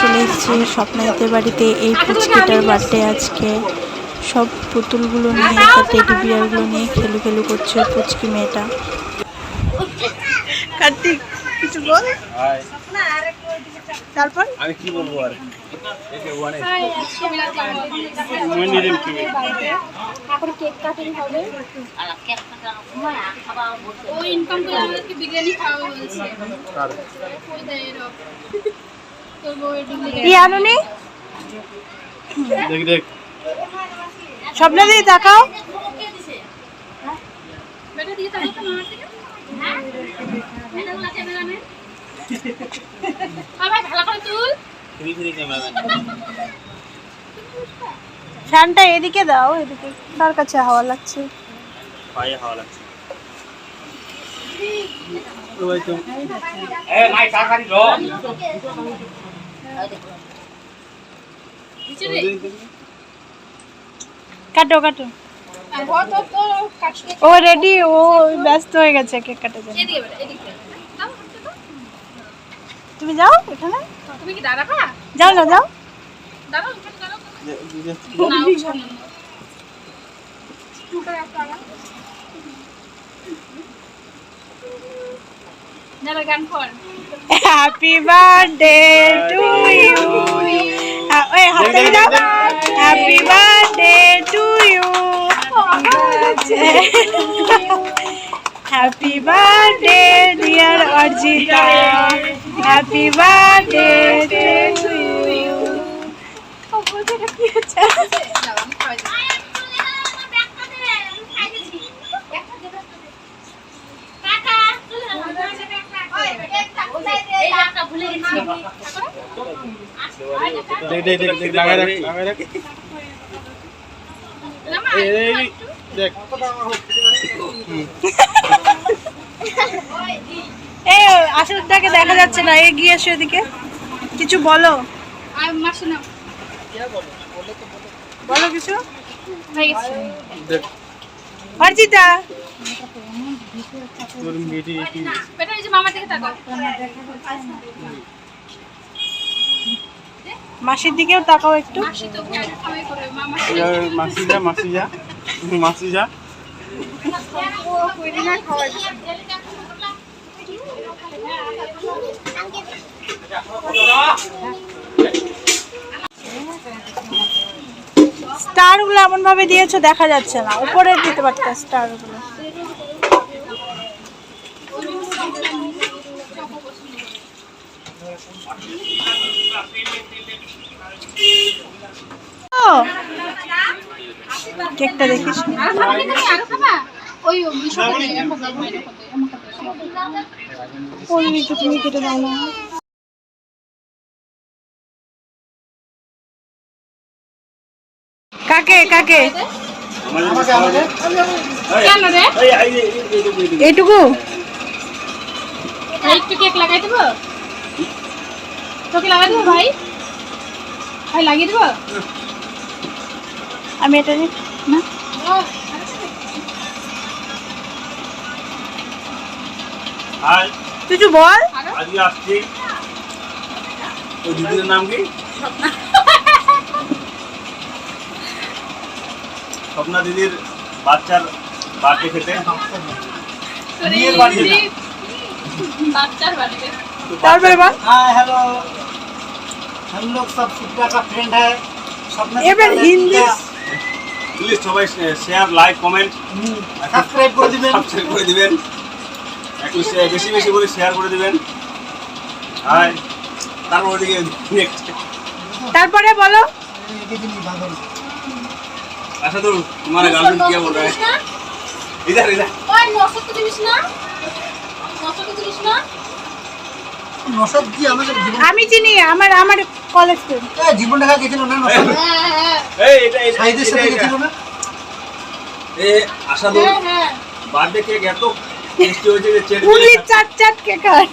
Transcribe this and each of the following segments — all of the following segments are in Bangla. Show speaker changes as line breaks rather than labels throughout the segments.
চলে এসেছি স্বপ্নাইতের বাড়িতে। এই পুচকিটার বার্থডে আজকে। সব পুতুলগুলো নিয়ে, টেডি বিয়ারগুলো নিয়ে খেলু করছে পুচকি মেয়েটা। কার্তিক কিছু বল। তারপর
আমি কি বলবো আর
এখন কেক কাটিং হবে। ও ইনকাম করে আমাদেরকে বিরিয়ানি খাওয়াবে বলছে।
আনুনি দেখ স্বপ্না দিয়ে তাকাও।
বেটা দিয়ে তাকাও তো মামার থেকে। হ্যাঁ এটা না ক্যামেরা নে। ভাই ভালো করে তুল। ফ্রি ক্যামেরা নে।
ফ্যানটা এদিকে দাও, এদিকে তার কাছে হাওয়া লাগছে।
পায়ে হাওয়া লাগছে। ওই তো এ মাই তাড়াতাড়ি র।
কাটো কাটো। ও রেডি, ও ব্যস্ত হয়ে গেছে কেক কাটার জন্য।
এদিকে বেটা এদিকে।
তুমি যাও এখানে।
তুমি কি দাঁড়াবা?
যাও না যাও।
দাঁড়াও ওখানে দাঁড়াও। না ওখানে না। স্কুটার একটা আগা। যারা গান কর।
Happy birthday to you. ওই হাতে দাও। Happy birthday to you. Happy birthday dear Arjita. Happy birthday to you. ও বলছে কি হচ্ছে?
দাও আমি খাওয়াই দিই।
দেখ লাগাই রাখ এই দেখ।
এই আসলটাকে দেখা যাচ্ছে না, এগিয়ে এসো এদিকে, কিছু বলো।
আর মাসি না
বলো কিছু।
হয়ে গেছে।
দেখ
অর্জিতা
তোর মেয়েটি কি
বেটা এই যে মামা থেকে তাকাও।
মাসির দিকেও তাকাও একটু।
মাসি তো আগে খাওয়াই করবে মামা।
মাসি যা
ও কইরি না খাওয়াই।
স্টার গুলো এমন ভাবে দিয়েছো দেখা যাচ্ছে না, উপরে দিতে পারতে স্টার গুলো। কেকটা দেখিস।
আর খাবে না তুমি আরো খাবা? ওই বিষয়টা এমন করে মাইরে করতে এমন করতে।
ওই নিচে তুমি কেটে দাও না। কাকে কাকে
কেন রে?
এইটুকু
একটু কেক লাগাই দেবো? তোকে লাগাই দেবো ভাই? ভাই লাগিয়ে দেবো?
আমি এটা নিই
না
হাই
কিছু বল।
আজকে আসছি। ওই দিদির নাম কি? স্বপ্না দিদির বাচ্চার বার্থডে খেতে।
বিয়ের বাড়ি বাচ্চার বাড়িতে।
তারপরে বল।
हाय हेलो, हम लोग सब सुप्रिया का फ्रेंड है। सपना
এবার হিন্দি
প্লিজ সবাই শেয়ার লাইক কমেন্ট
सब्सक्राइब कर दिबेन।
সাবস্ক্রাইব করে দিবেন, একটু বেশি বেশি করে শেয়ার করে দিবেন। হাই তারপর ওদিকে নেক্সট
তারপরে বলো।
अच्छा तो तुम्हारा गर्लफ्रेंड क्या बोल रहा है? इधर इधर
ওই 900 তো দিবিস না? 900 তো দিবিস না?
নসদ কি আমাদের জীবন
আমি চিনি, আমার আমার কলেজ ফ্রেন্ড।
জীবন ঢাকা গেছিল না নসদ?
হ্যাঁ
এই এটা
সাইদের সাথে গেছিল না?
এ আশা তো
হ্যাঁ
বার্থডে কেক এত টেস্টি হয়েছে যে চেট
উনি চাট চাট কে খায়।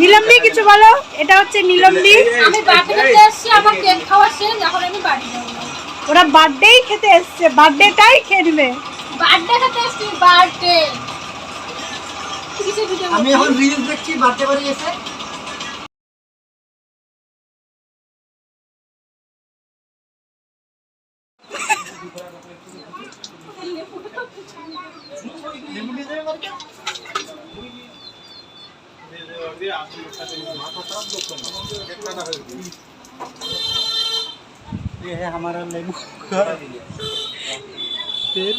নীলমদি কিছু বলো। এটা হচ্ছে নীলমদি।
আমি বার্থডেতে এসেছি, আমার কেক খাওয়া শেষ, এখন আমি বাড়ি যাবো।
ওরা বার্থডেই খেতে এসছে, বার্থডেটাই খেয়ে নেবে।
বার্থডে খেতে এসেছি, বার্থডে। কিসের ভিডিও?
আমি এখন রিলস দেখছি বার্থডে বাড়ি এসে ये है हमारा लेबू फिर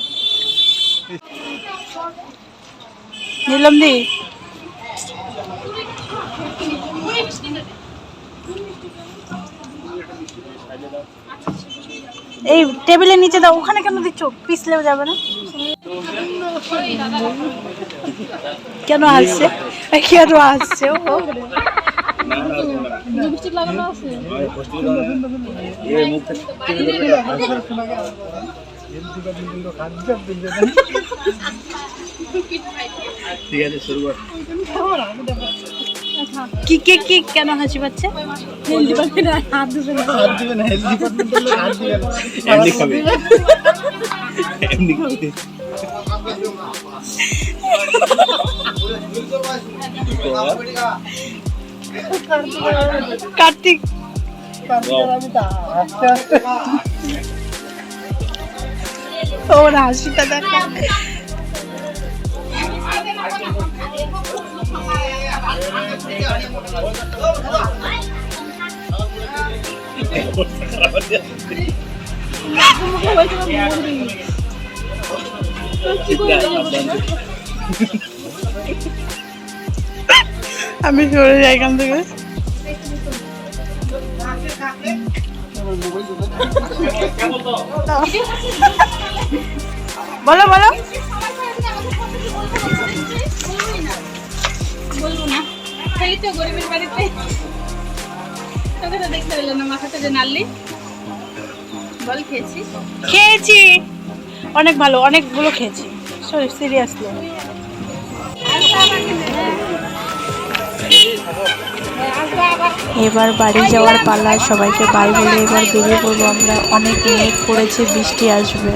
নিলাম দি এই টেবিলের নিচে দাও, ওখানে কেন দিচ্ছ? পিছলেও যাবে না। কেন আসছে? কেন আসছে ও?
লিপস্টিক লাগানো আছে।
ঠিক আছে শুরু কর।
কি কি কি কেন হাসি পাচ্ছে?
হেলদি পাবে না, হাত দিবে না।
हाथ दिवे ना हेल्दी डिपार्टमेंट लोग हाथ दिवे ना
এমনি খাবে এমনি খাবে
কার্তিক
आस्ते आस्ते
ওর হাসিটা দেখা। আমি সরে যাই এখান থেকে। বলো বলো।
বলবো না, সেই তো গরিবের বাড়িতে তোকে তো দেখতে পেলাম না, মাথাতে যে নাললি বল খেয়েছিস?
খেয়েছি, অনেক ভালো, অনেকগুলো খেয়েছি। Sorry seriously. এবার বাড়ি যাওয়ার পালা, সবাইকে বাই বলে এবার বেরিয়ে পড়বো আমরা। অনেক মেঘ পড়েছে, বৃষ্টি আসবে।